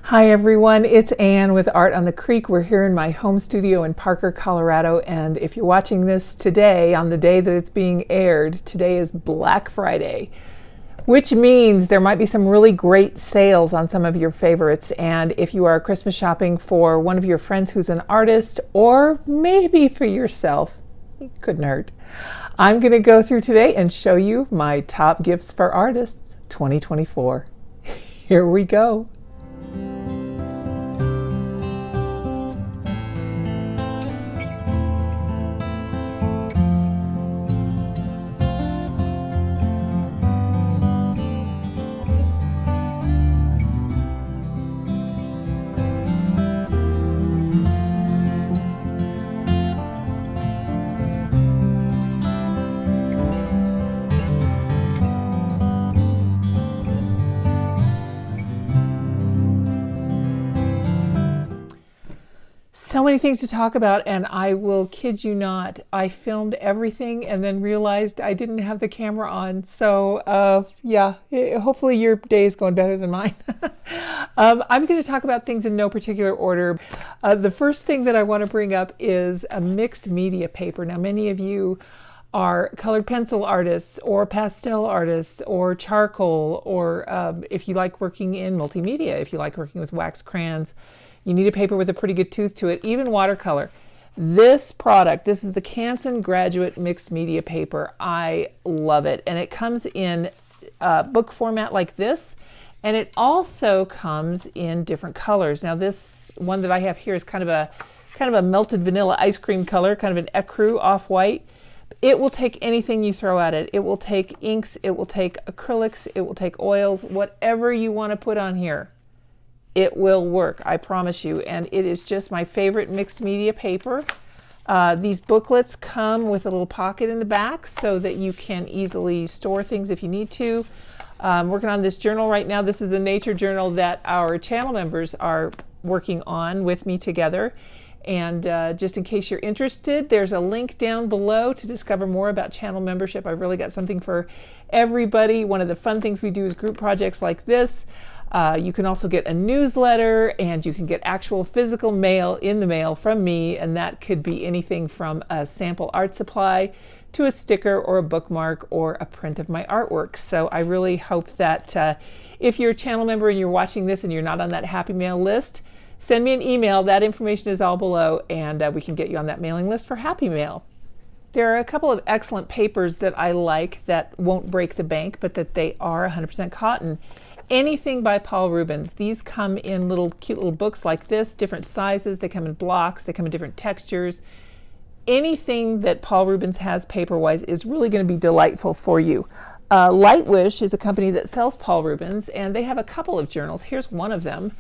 Hi everyone, it's Ann with Art on the Creek. We're here in my home studio in Parker, Colorado, and if you're watching this today, on the day that it's being aired, today is Black Friday, which means there might be some really great sales on some of your favorites. And if you are Christmas shopping for one of your friends who's an artist, or maybe for yourself, it couldn't hurt. I'm going to go through today and show you my top gifts for artists 2024. Here we go. So many things to talk about, and I will kid you not, I filmed everything and then realized I didn't have the camera on. So yeah, hopefully your day is going better than mine. I'm going to talk about things in no particular order. The first thing that I want to bring up is a mixed media paper. Now, many of you are colored pencil artists or pastel artists or charcoal, or if you like working in multimedia, if you like working with wax crayons, you need a paper with a pretty good tooth to it, even watercolor. This product, this is the Canson Graduate Mixed Media Paper. I love it. And it comes in book format like this, and it also comes in different colors. Now this one that I have here is kind of a melted vanilla ice cream color, kind of an ecru off-white. It will take anything you throw at it. It will take inks, it will take acrylics, it will take oils, whatever you want to put on here. It will work, I promise you, and it is just my favorite mixed media paper. These booklets come with a little pocket in the back so that you can easily store things if you need to. I'm working on this journal right now. This is a nature journal that our channel members are working on with me together. And just in case you're interested, there's a link down below to discover more about channel membership. I've really got something for everybody. One of the fun things we do is group projects like this. You can also get a newsletter, and you can get actual physical mail in the mail from me, and that could be anything from a sample art supply to a sticker or a bookmark or a print of my artwork. So I really hope that if you're a channel member and you're watching this and you're not on that Happy Mail list, send me an email. That information is all below, and we can get you on that mailing list for Happy Mail. There are a couple of excellent papers that I like that won't break the bank, but that they are 100% cotton. Anything by Paul Rubens. These come in cute little books like this, different sizes. They come in blocks. They come in different textures. Anything that Paul Rubens has paper-wise is really going to be delightful for you. Lightwish is a company that sells Paul Rubens, and they have a couple of journals. Here's one of them.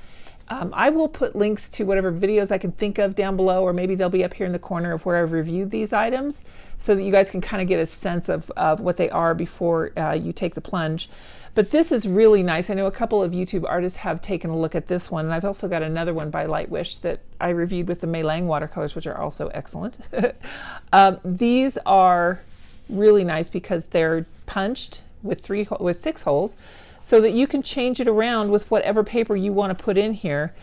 I will put links to whatever videos I can think of down below, or maybe they'll be up here in the corner of where I've reviewed these items, so that you guys can kind of get a sense of what they are before you take the plunge. But this is really nice. I know a couple of YouTube artists have taken a look at this one, and I've also got another one by Lightwish that I reviewed with the Meeden watercolors, which are also excellent. These are really nice because they're punched with 6 holes, so that you can change it around with whatever paper you want to put in here.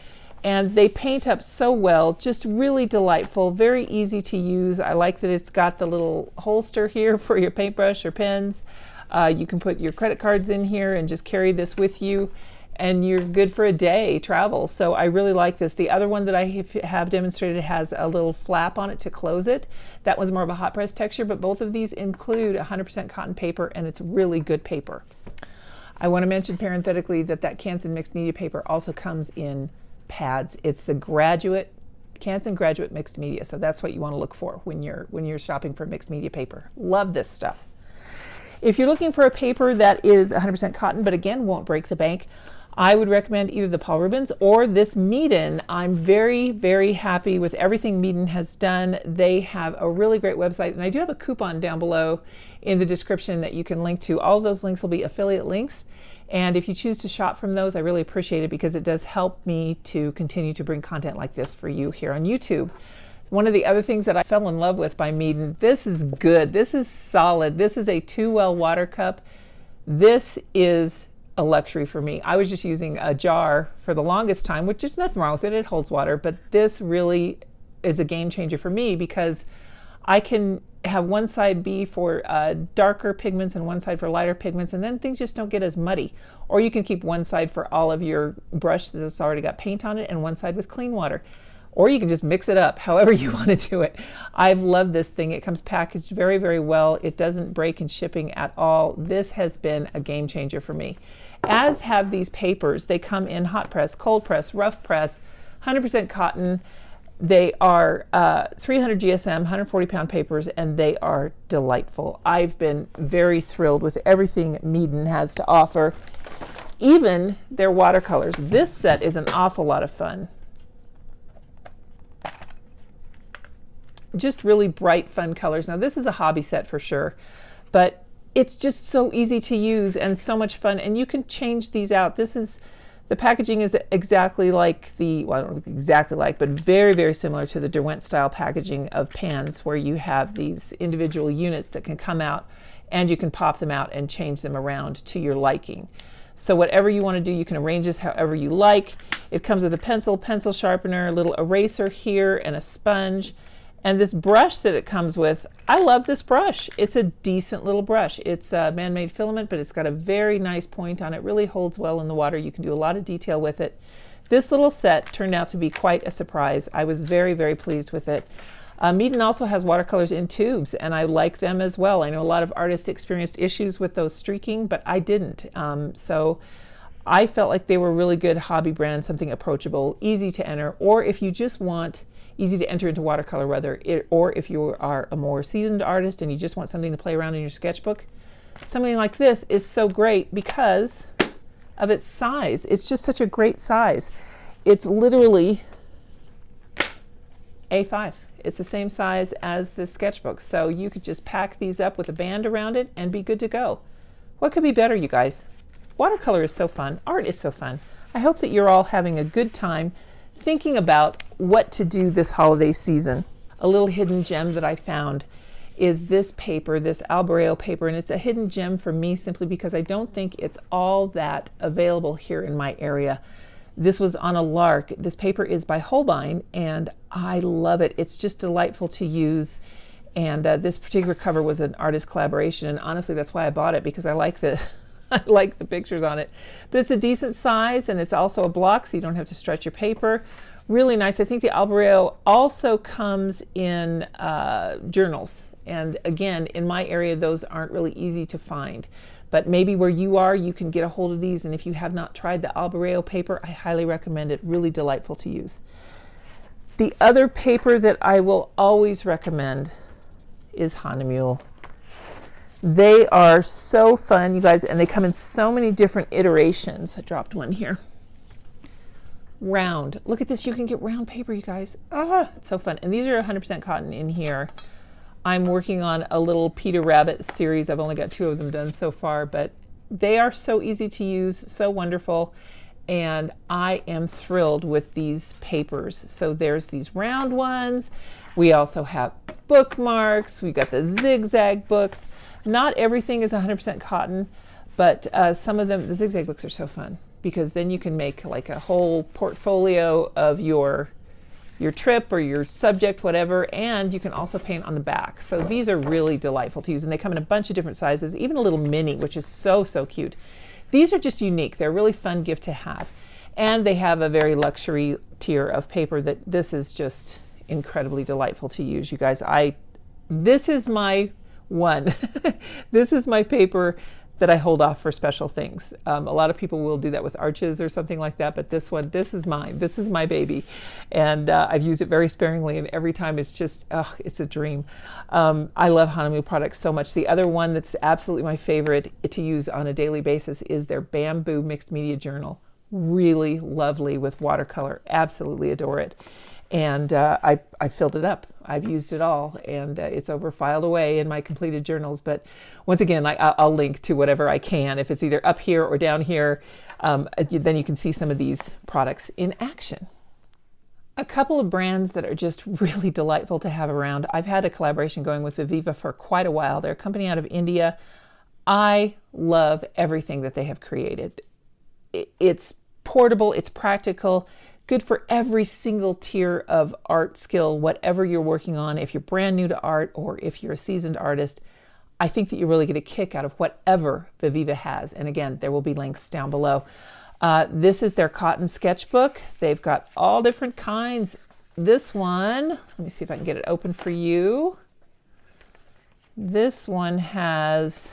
And they paint up so well, just really delightful, very easy to use. I like that it's got the little holster here for your paintbrush or pens. You can put your credit cards in here and just carry this with you, and you're good for a day travel. So I really like this. The other one that I have demonstrated has a little flap on it to close it. That one's more of a hot press texture, but both of these include 100% cotton paper, and it's really good paper. I want to mention parenthetically that Canson mixed media paper also comes in pads. It's the Canson Graduate Mixed Media, so that's what you want to look for when you're shopping for mixed media paper. Love this stuff. If you're looking for a paper that is 100% cotton, but again, won't break the bank, I would recommend either the Paul Rubens or this Meeden. I'm very, very happy with everything Meeden has done. They have a really great website, and I do have a coupon down below in the description that you can link to. All of those links will be affiliate links, and if you choose to shop from those, I really appreciate it because it does help me to continue to bring content like this for you here on YouTube. One of the other things that I fell in love with by Meeden, this is good, this is solid, this is a 2-well water cup. This is a luxury for me. I was just using a jar for the longest time, which is nothing wrong with it. It holds water, but this really is a game changer for me because I can have one side be for darker pigments and one side for lighter pigments, and then things just don't get as muddy. Or you can keep one side for all of your brush that's already got paint on it and one side with clean water. Or you can just mix it up however you want to do it. I've loved this thing. It comes packaged very, very well. It doesn't break in shipping at all. This has been a game changer for me. As have these papers. They come in hot press, cold press, rough press, 100% cotton. They are 300 GSM, 140 pound papers, and they are delightful. I've been very thrilled with everything Meeden has to offer, even their watercolors. This set is an awful lot of fun. Just really bright, fun colors. Now this is a hobby set for sure, but it's just so easy to use and so much fun, and you can change these out. The packaging is exactly like the, well, I don't know exactly like, but very, very similar to the Derwent style packaging of pans, where you have these individual units that can come out and you can pop them out and change them around to your liking. So whatever you want to do, you can arrange this however you like. It comes with a pencil sharpener, a little eraser here, and a sponge. And this brush that it comes with, I love this brush. It's a decent little brush. It's a man-made filament, but it's got a very nice point on it. Really holds well in the water. You can do a lot of detail with it. This little set turned out to be quite a surprise. I was very, very pleased with it. Meeden also has watercolors in tubes, and I like them as well. I know a lot of artists experienced issues with those streaking, but I didn't. So I felt like they were really good hobby brands, something approachable, easy to enter, or if you just want easy to enter into watercolor, or if you are a more seasoned artist and you just want something to play around in your sketchbook, something like this is so great because of its size. It's just such a great size. It's literally A5. It's the same size as the sketchbook, so you could just pack these up with a band around it and be good to go. What could be better, you guys? Watercolor is so fun. Art is so fun. I hope that you're all having a good time thinking about what to do this holiday season. A little hidden gem that I found is this paper, this Albireo paper, and it's a hidden gem for me simply because I don't think it's all that available here in my area. This was on a lark. This paper is by Holbein, and I love it. It's just delightful to use, and this particular cover was an artist collaboration, and honestly that's why I bought it, because I like the I like the pictures on it. But it's a decent size, and it's also a block, so you don't have to stretch your paper. Really nice. I think the Albireo also comes in journals. And again, in my area, those aren't really easy to find. But maybe where you are, you can get a hold of these. And if you have not tried the Albireo paper, I highly recommend it. Really delightful to use. The other paper that I will always recommend is Hannemuhle. They are so fun, you guys, and they come in so many different iterations. I dropped one here. Round. Look at this. You can get round paper, you guys. Ah, it's so fun. And these are 100% cotton in here. I'm working on a little Peter Rabbit series. I've only got 2 of them done so far, but they are so easy to use, so wonderful, and I am thrilled with these papers. So there's these round ones. We also have bookmarks. We've got the zigzag books. Not everything is 100% cotton, but some of them, the zigzag books are so fun because then you can make like a whole portfolio of your trip or your subject, whatever, and you can also paint on the back. So these are really delightful to use, and they come in a bunch of different sizes, even a little mini, which is so, so cute. These are just unique. They're a really fun gift to have. And they have a very luxury tier of paper that this is just incredibly delightful to use, you guys. This is my one. This is my paper that I hold off for special things. A lot of people will do that with arches or something like that, but this one, this is mine. This is my baby. And I've used it very sparingly, and every time it's just, it's a dream. I love Hannemuhle products so much. The other one that's absolutely my favorite to use on a daily basis is their Bamboo Mixed Media Journal. Really lovely with watercolor. Absolutely adore it. And I filled it up. I've used it all, and it's over filed away in my completed journals. But once again, I'll link to whatever I can. If it's either up here or down here, then you can see some of these products in action. A couple of brands that are just really delightful to have around. I've had a collaboration going with Viviva for quite a while. They're a company out of India. I love everything that they have created. it's portable, it's practical, good for every single tier of art skill, whatever you're working on. If you're brand new to art or if you're a seasoned artist, I think that you really get a kick out of whatever Viviva has. And again, there will be links down below. This is their cotton sketchbook. They've got all different kinds. This one, let me see if I can get it open for you. This one has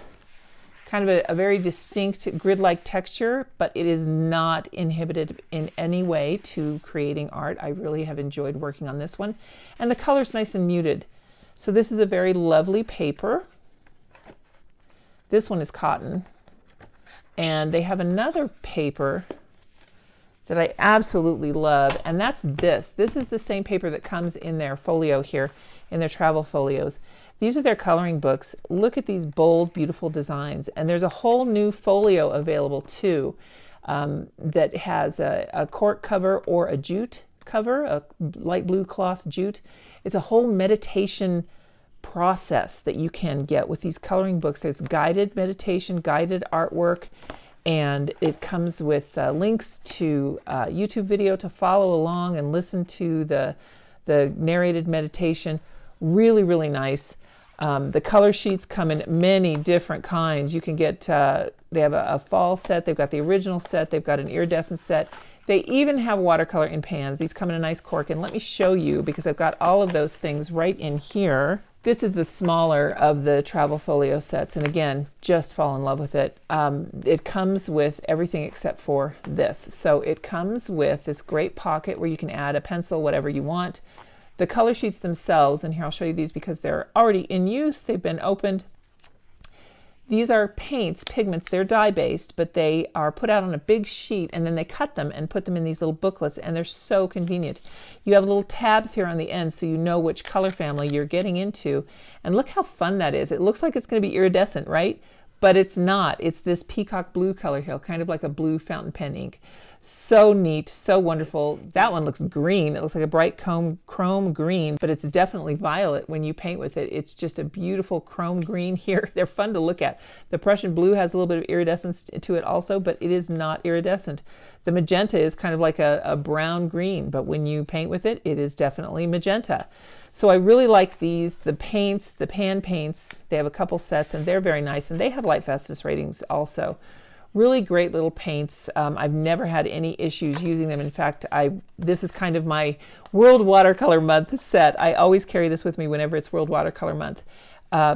kind of a very distinct grid-like texture, but it is not inhibited in any way to creating art. I really have enjoyed working on this one. And the color's nice and muted. So this is a very lovely paper. This one is cotton. And they have another paper that I absolutely love, and that's this. This is the same paper that comes in their folio here, in their travel folios. These are their coloring books. Look at these bold, beautiful designs. And there's a whole new folio available too, that has a cork cover or a jute cover, a light blue cloth jute. It's a whole meditation process that you can get with these coloring books. There's guided meditation, guided artwork, and it comes with links to YouTube video to follow along and listen to the narrated meditation. Really, really nice. The color sheets come in many different kinds. You can get, they have a fall set, they've got the original set, they've got an iridescent set. They even have watercolor in pans. These come in a nice cork, and let me show you, because I've got all of those things right in here. This is the smaller of the travel folio sets, and again, just fall in love with it. It comes with everything except for this. So it comes with this great pocket where you can add a pencil, whatever you want. The color sheets themselves, and here I'll show you these because they're already in use, they've been opened. These are paints, pigments, they're dye-based, but they are put out on a big sheet, and then they cut them and put them in these little booklets, and they're so convenient. You have little tabs here on the end so you know which color family you're getting into. And look how fun that is. It looks like it's going to be iridescent, right? But it's not. It's this peacock blue color here, kind of like a blue fountain pen ink. So neat, so wonderful. That one looks green. It looks like a bright chrome green, but it's definitely violet when you paint with it. It's just a beautiful chrome green here. They're fun to look at. The Prussian blue has a little bit of iridescence to it also, but it is not iridescent. The magenta is kind of like a brown green, but when you paint with it, it is definitely magenta. So I really like these, the paints, the pan paints. They have a couple sets, and they're very nice, and they have light fastness ratings also. Really great little paints. I've never had any issues using them. In fact, this is kind of my World Watercolor Month set. I always carry this with me whenever it's World Watercolor Month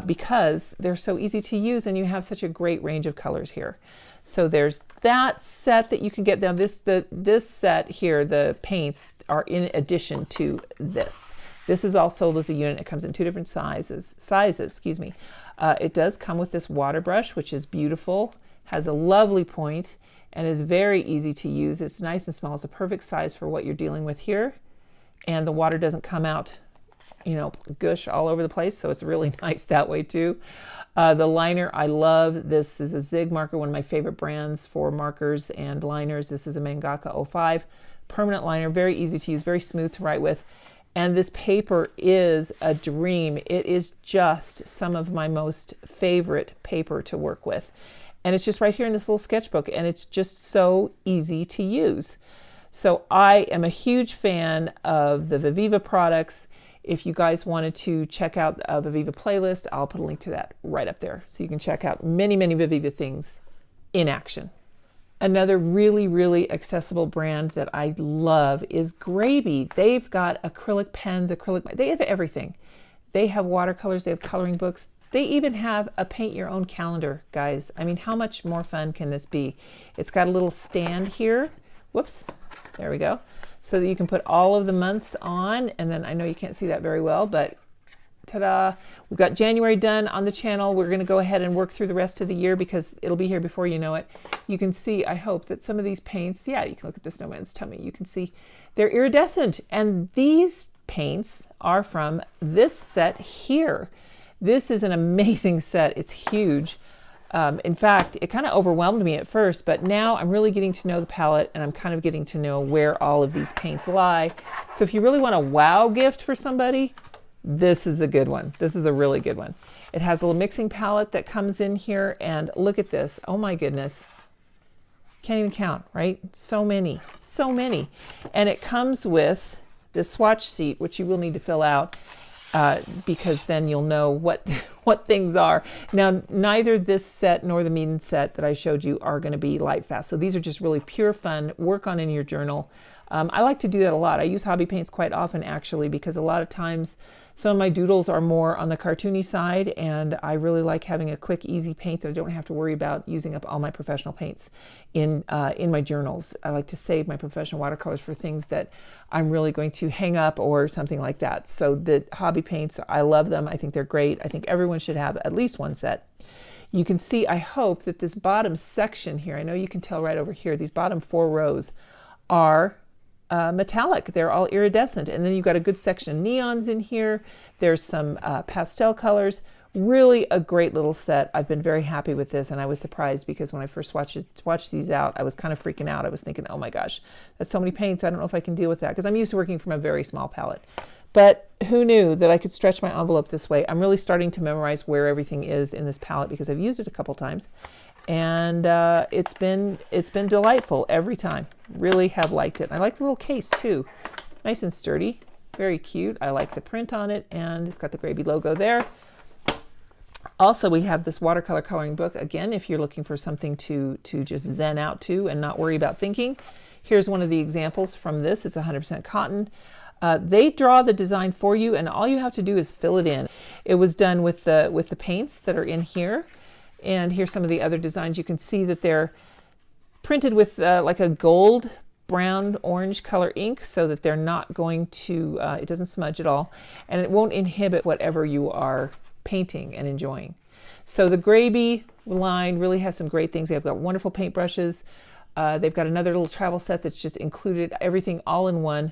because they're so easy to use, and you have such a great range of colors here. So there's that set that you can get. Now this set here, the paints are in addition to this. This is all sold as a unit. It comes in two different sizes, excuse me. It does come with this water brush, which is beautiful. Has a lovely point and is very easy to use. It's nice and small. It's a perfect size for what you're dealing with here. And the water doesn't come out, you know, gush all over the place. So it's really nice that way too. The liner, I love. This is a Zig marker, one of my favorite brands for markers and liners. This is a Mangaka 05 permanent liner, very easy to use, very smooth to write with. And this paper is a dream. It is just some of my most favorite paper to work with. And it's just right here in this little sketchbook, and it's just so easy to use. So I am a huge fan of the Viviva products. If you guys wanted to check out a Viviva playlist, I'll put a link to that right up there. So you can check out many, many Viviva things in action. Another really, really accessible brand that I love is Graby. They've got acrylic pens, they have everything. They have watercolors, they have coloring books. They even have a paint your own calendar, guys. I mean, how much more fun can this be? It's got a little stand here. Whoops, there we go. So that you can put all of the months on, and then I know you can't see that very well, but ta-da. We've got January done on the channel. We're gonna go ahead and work through the rest of the year because it'll be here before you know it. You can see, I hope, that some of these paints, yeah, you can look at the snowman's tummy. You can see they're iridescent, and these paints are from this set here. This is an amazing set. It's huge. In fact, it kind of overwhelmed me at first, but now I'm really getting to know the palette, and I'm kind of getting to know where all of these paints lie. So if you really want a wow gift for somebody, this is a good one. This is a really good one. It has a little mixing palette that comes in here, and look at this. Oh my goodness. Can't even count, right? So many, so many. And it comes with this swatch sheet, which you will need to fill out because then you'll know what what things are. Now, neither this set nor the Meeden set that I showed you are going to be light fast. So these are just really pure fun, work on in your journal. I like to do that a lot. I use hobby paints quite often actually, because a lot of times some of my doodles are more on the cartoony side, and I really like having a quick, easy paint that I don't have to worry about using up all my professional paints in my journals. I like to save my professional watercolors for things that I'm really going to hang up or something like that. So the hobby paints, I love them. I think they're great. I think everyone should have at least one set. You can see, I hope, that this bottom section here, I know you can tell right over here, these bottom 4 rows are metallic. They're all iridescent. And then you've got a good section of neons in here. There's some pastel colors. Really a great little set. I've been very happy with this, and I was surprised because when I first watched these out, I was kind of freaking out. I was thinking, oh my gosh, that's so many paints. I don't know if I can deal with that, because I'm used to working from a very small palette. But who knew that I could stretch my envelope this way? I'm really starting to memorize where everything is in this palette because I've used it a couple times. And it's been delightful every time. Really have liked it. I like the little case too. Nice and sturdy. Very cute. I like the print on it, and it's got the Graby logo there. Also, we have this watercolor coloring book. Again, if you're looking for something to just zen out to and not worry about thinking. Here's one of the examples from this. It's 100% cotton. They draw the design for you, and all you have to do is fill it in. It was done with the paints that are in here. And here's some of the other designs. You can see that they're printed with like a gold, brown, orange color ink, so that they're not going to, it doesn't smudge at all, and it won't inhibit whatever you are painting and enjoying. So the Graby line really has some great things. They've got wonderful paintbrushes. They've got another little travel set that's just included everything all in one.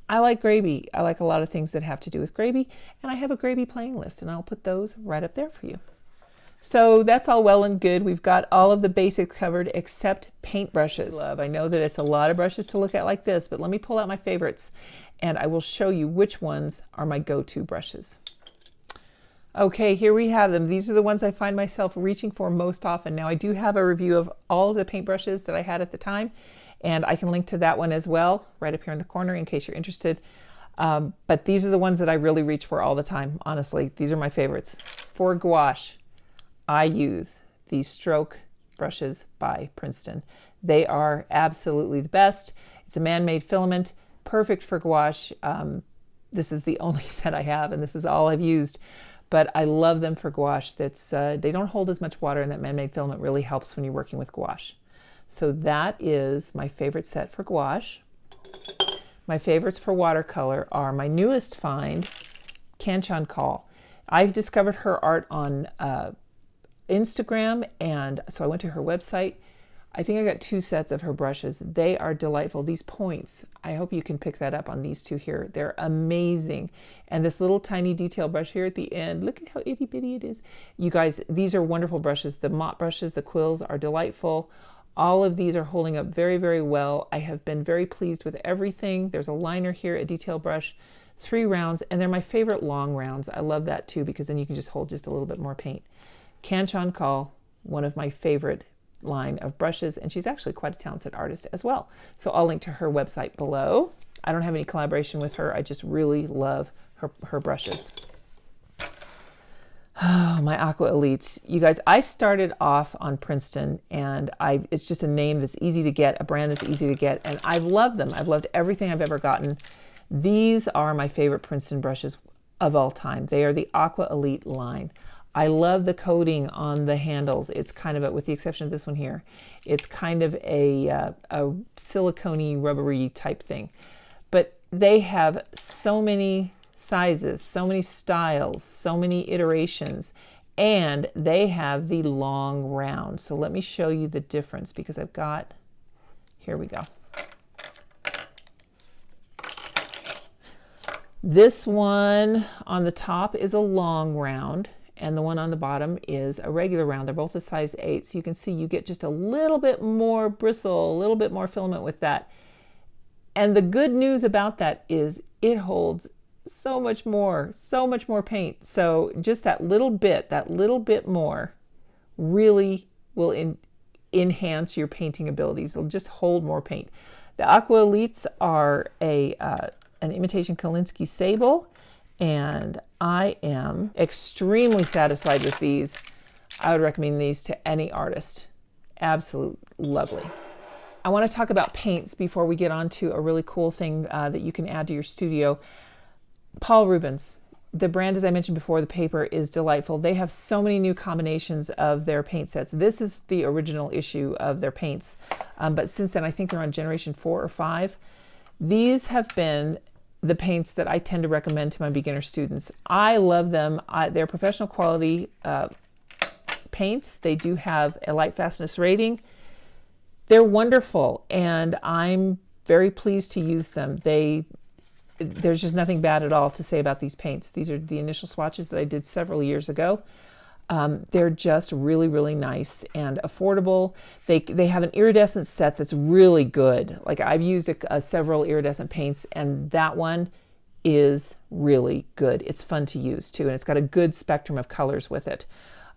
I like Graby. I like a lot of things that have to do with Graby, and I have a Graby playing list, and I'll put those right up there for you. So that's all well and good. We've got all of the basics covered except paintbrushes. I know that it's a lot of brushes to look at like this, but let me pull out my favorites and I will show you which ones are my go-to brushes. Okay, here we have them. These are the ones I find myself reaching for most often. Now, I do have a review of all of the paintbrushes that I had at the time, and I can link to that one as well right up here in the corner in case you're interested. But these are the ones that I really reach for all the time. Honestly, these are my favorites. For gouache, I use these stroke brushes by Princeton. They are absolutely the best. It's a man-made filament, perfect for gouache. This is the only set I have, and this is all I've used. But I love them for gouache. They don't hold as much water, and that man-made filament really helps when you're working with gouache. So that is my favorite set for gouache. My favorites for watercolor are my newest find, Canson. I've discovered her art on Instagram, and so I went to her website. I think I got 2 sets of her brushes. They are delightful. These points, I hope you can pick that up on these 2 here. They're amazing. And this little tiny detail brush here at the end, look at how itty bitty it is. You guys, these are wonderful brushes. The mop brushes, the quills are delightful. All of these are holding up very, very well. I have been very pleased with everything. There's a liner here, a detail brush, 3 rounds, and they're my favorite long rounds. I love that too, because then you can just hold just a little bit more paint. Canson, one of my favorite line of brushes, and she's actually quite a talented artist as well. So I'll link to her website below. I don't have any collaboration with her. I just really love her brushes. Oh, my Aqua Elites. You guys, I started off on Princeton, and it's just a name that's easy to get, a brand that's easy to get, and I've loved them. I've loved everything I've ever gotten. These are my favorite Princeton brushes of all time. They are the Aqua Elite line. I love the coating on the handles. It's kind of, with the exception of this one here, it's kind of a silicone-y, rubbery type thing. But they have so many sizes, so many styles, so many iterations, and they have the long round. So let me show you the difference, because I've got, here we go. This one on the top is a long round, and the one on the bottom is a regular round. They're both a size 8, so you can see you get just a little bit more bristle, a little bit more filament with that. And the good news about that is it holds so much more paint. So just that little bit more really will enhance your painting abilities. It'll just hold more paint. The Aqua Elites are an imitation Kolinsky sable, and I am extremely satisfied with these. I would recommend these to any artist. Absolutely lovely. I want to talk about paints before we get on to a really cool thing that you can add to your studio. Paul Rubens. The brand, as I mentioned before, the paper is delightful. They have so many new combinations of their paint sets. This is the original issue of their paints, but since then I think they're on generation 4 or 5. These have been the paints that I tend to recommend to my beginner students. I love them. They're professional quality paints. They do have a light fastness rating. They're wonderful, and I'm very pleased to use them. There's just nothing bad at all to say about these paints. These are the initial swatches that I did several years ago. They're just really, really nice and affordable. They have an iridescent set that's really good. Like, I've used several iridescent paints, and that one is really good. It's fun to use too, and it's got a good spectrum of colors with it.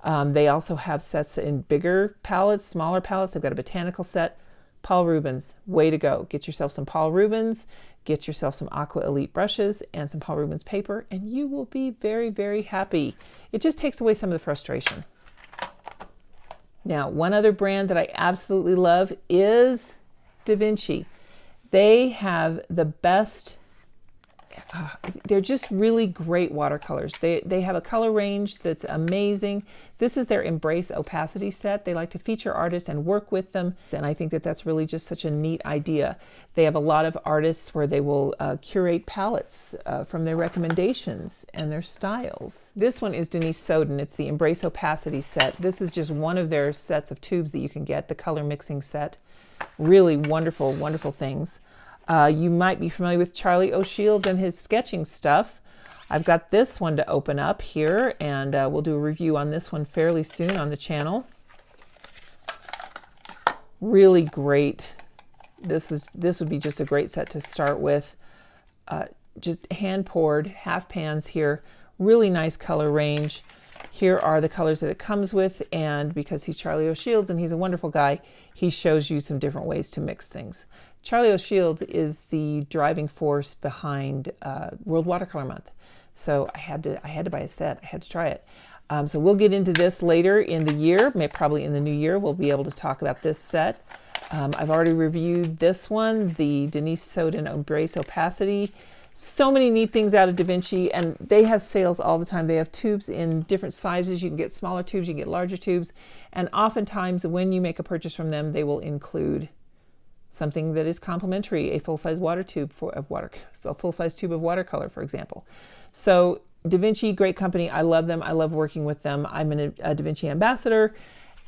They also have sets in bigger palettes, smaller palettes. They've got a botanical set. Paul Rubens, way to go. Get yourself some Paul Rubens, get yourself some Aqua Elite brushes and some Paul Rubens paper, and you will be very, very happy. It just takes away some of the frustration. Now, one other brand that I absolutely love is DaVinci. They have the best, they're just really great watercolors. They have a color range that's amazing. This is their Embrace Opacity set. They like to feature artists and work with them, and I think that that's really just such a neat idea. They have a lot of artists where they will curate palettes from their recommendations and their styles. This one is Denise Soden. It's the Embrace Opacity set. This is just one of their sets of tubes that you can get, the color mixing set. Really wonderful, wonderful things. You might be familiar with Charlie O'Shields and his sketching stuff. I've got this one to open up here, and we'll do a review on this one fairly soon on the channel. Really great. This would be just a great set to start with. Just hand poured, half pans here. Really nice color range. Here are the colors that it comes with, and because he's Charlie O'Shields and he's a wonderful guy, he shows you some different ways to mix things. Charlie O'Shields is the driving force behind World Watercolor Month. So I had to buy a set. I had to try it. So we'll get into this later in the year, probably in the new year. We'll be able to talk about this set. I've already reviewed this one, the Denise Soden Embrace Opacity. So many neat things out of DaVinci, and they have sales all the time. They have tubes in different sizes. You can get smaller tubes, you can get larger tubes, and oftentimes when you make a purchase from them, they will include something that is complimentary, a full-size a full-size tube of watercolor, for example. So DaVinci, great company. I love them. I love working with them. I'm a DaVinci ambassador,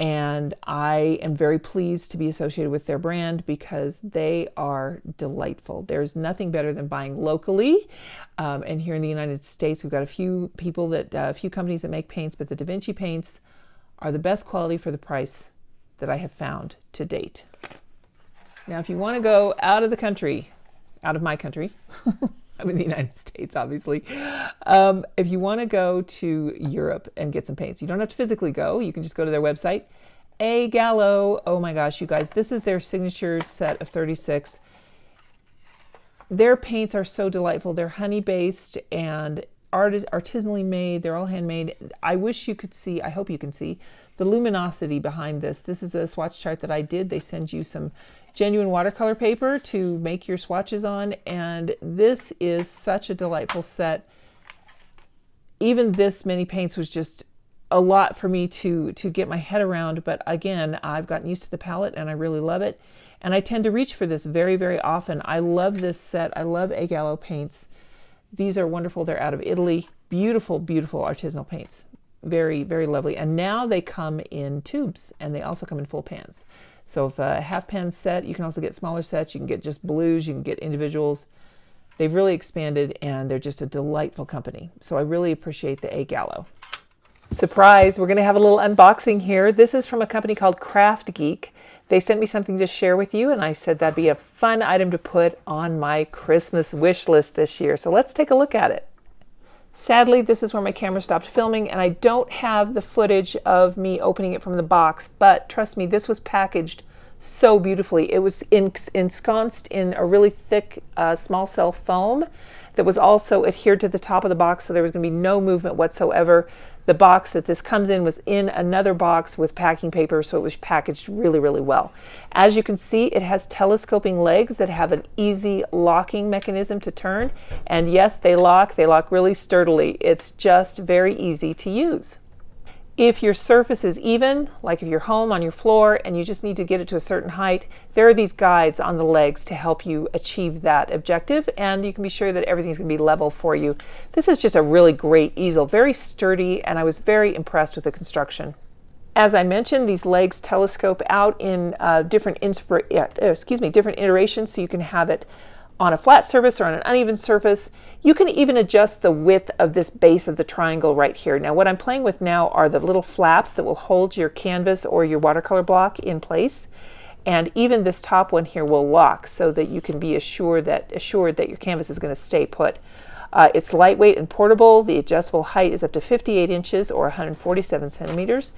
and I am very pleased to be associated with their brand because they are delightful. There's nothing better than buying locally. And here in the United States, we've got a few companies that make paints, but the DaVinci paints are the best quality for the price that I have found to date. Now, if you want to go out of the country, out of my country, I'm in the United States, obviously. If you want to go to Europe and get some paints, you don't have to physically go. You can just go to their website. A Gallo, oh my gosh, you guys, this is their signature set of 36. Their paints are so delightful. They're honey-based and artisanally made. They're all handmade. I wish you could see, I hope you can see, the luminosity behind this. This is a swatch chart that I did. They send you some genuine watercolor paper to make your swatches on, and this is such a delightful set. Even this many paints was just a lot for me to get my head around, but again, I've gotten used to the palette and I really love it, and I tend to reach for this very, very often. I love this set. I love A Gallo paints. These are wonderful. They're out of Italy. Beautiful, beautiful artisanal paints. Very, very lovely. And now they come in tubes, and they also come in full pans. So if a half pan set, you can also get smaller sets. You can get just blues, you can get individuals. They've really expanded, and they're just a delightful company. So I really appreciate the A Gallo. Surprise, we're gonna have a little unboxing here. This is from a company called KraftGeek. They sent me something to share with you, and I said that'd be a fun item to put on my Christmas wish list this year. So let's take a look at it. Sadly, this is where my camera stopped filming, and I don't have the footage of me opening it from the box, but trust me, this was packaged so beautifully. It was ensconced in a really thick small cell foam that was also adhered to the top of the box, so there was going to be no movement whatsoever. The box that this comes in was in another box with packing paper, so it was packaged really, really well. As you can see, it has telescoping legs that have an easy locking mechanism to turn. And yes, they lock really sturdily. It's just very easy to use. If your surface is even, like if you're home on your floor and you just need to get it to a certain height, there are these guides on the legs to help you achieve that objective, and you can be sure that everything's going to be level for you. This is just a really great easel, very sturdy, and I was very impressed with the construction. As I mentioned, these legs telescope out in different iterations, so you can have it on a flat surface or on an uneven surface. You can even adjust the width of this base of the triangle right here. Now what I'm playing with now are the little flaps that will hold your canvas or your watercolor block in place. And even this top one here will lock so that you can be assured that your canvas is going to stay put. It's lightweight and portable. The adjustable height is up to 58 inches or 147 centimeters.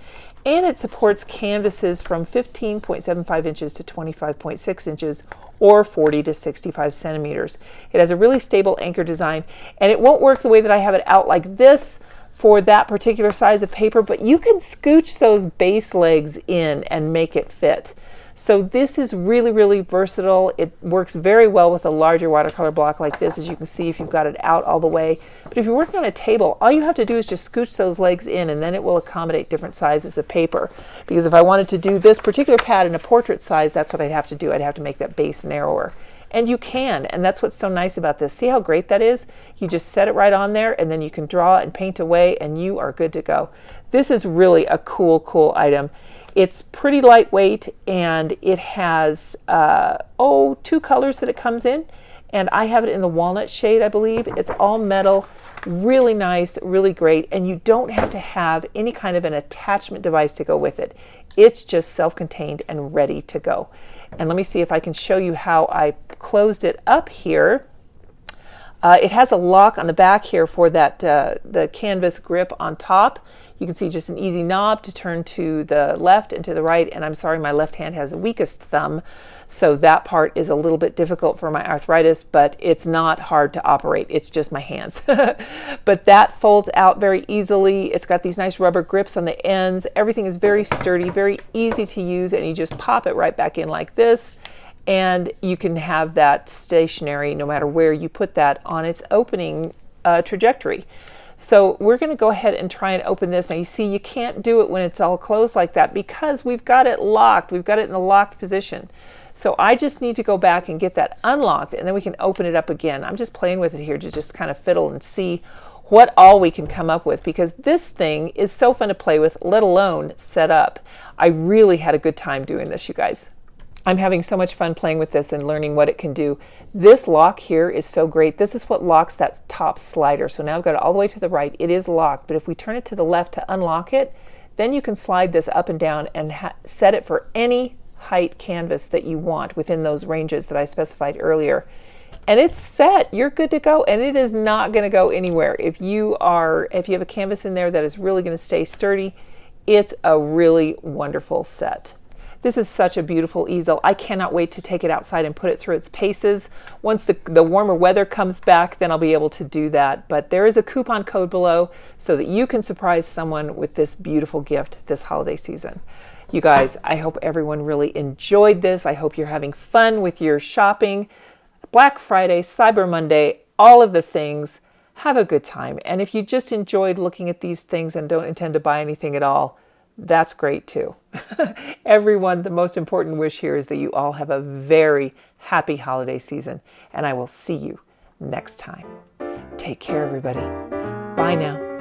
And it supports canvases from 15.75 inches to 25.6 inches or 40 to 65 centimeters. It has a really stable anchor design, and it won't work the way that I have it out like this for that particular size of paper, but you can scooch those base legs in and make it fit. So this is really, really versatile. It works very well with a larger watercolor block like this, as you can see if you've got it out all the way. But if you're working on a table, all you have to do is just scooch those legs in, and then it will accommodate different sizes of paper. Because if I wanted to do this particular pad in a portrait size, that's what I'd have to do. I'd have to make that base narrower. And you can, and that's what's so nice about this. See how great that is? You just set it right on there, and then you can draw and paint away, and you are good to go. This is really a cool, cool item. It's pretty lightweight, and it has, 2 colors that it comes in, and I have it in the walnut shade, I believe. It's all metal, really nice, really great, and you don't have to have any kind of an attachment device to go with it. It's just self-contained and ready to go. And let me see if I can show you how I closed it up here. It has a lock on the back here for that the canvas grip on top. You can see just an easy knob to turn to the left and to the right, and I'm sorry, my left hand has the weakest thumb, so that part is a little bit difficult for my arthritis, but it's not hard to operate. It's just my hands. But that folds out very easily. It's got these nice rubber grips on the ends. Everything is very sturdy, very easy to use, and you just pop it right back in like this. And you can have that stationary no matter where you put that on its opening trajectory. So we're going to go ahead and try and open this. Now you see you can't do it when it's all closed like that because we've got it locked. We've got it in the locked position. So I just need to go back and get that unlocked, and then we can open it up again. I'm just playing with it here to just kind of fiddle and see what all we can come up with, because this thing is so fun to play with, let alone set up. I really had a good time doing this, you guys. I'm having so much fun playing with this and learning what it can do. This lock here is so great. This is what locks that top slider. So now I've got it all the way to the right. It is locked, but if we turn it to the left to unlock it, then you can slide this up and down and set it for any height canvas that you want within those ranges that I specified earlier. And it's set. You're good to go, and it is not going to go anywhere. If you have a canvas in there that is really going to stay sturdy, it's a really wonderful set. This is such a beautiful easel. I cannot wait to take it outside and put it through its paces. Once the warmer weather comes back, then I'll be able to do that. But there is a coupon code below so that you can surprise someone with this beautiful gift this holiday season. You guys, I hope everyone really enjoyed this. I hope you're having fun with your shopping. Black Friday, Cyber Monday, all of the things. Have a good time. And if you just enjoyed looking at these things and don't intend to buy anything at all, that's great too. Everyone, the most important wish here is that you all have a very happy holiday season, and I will see you next time. Take care, everybody. Bye now.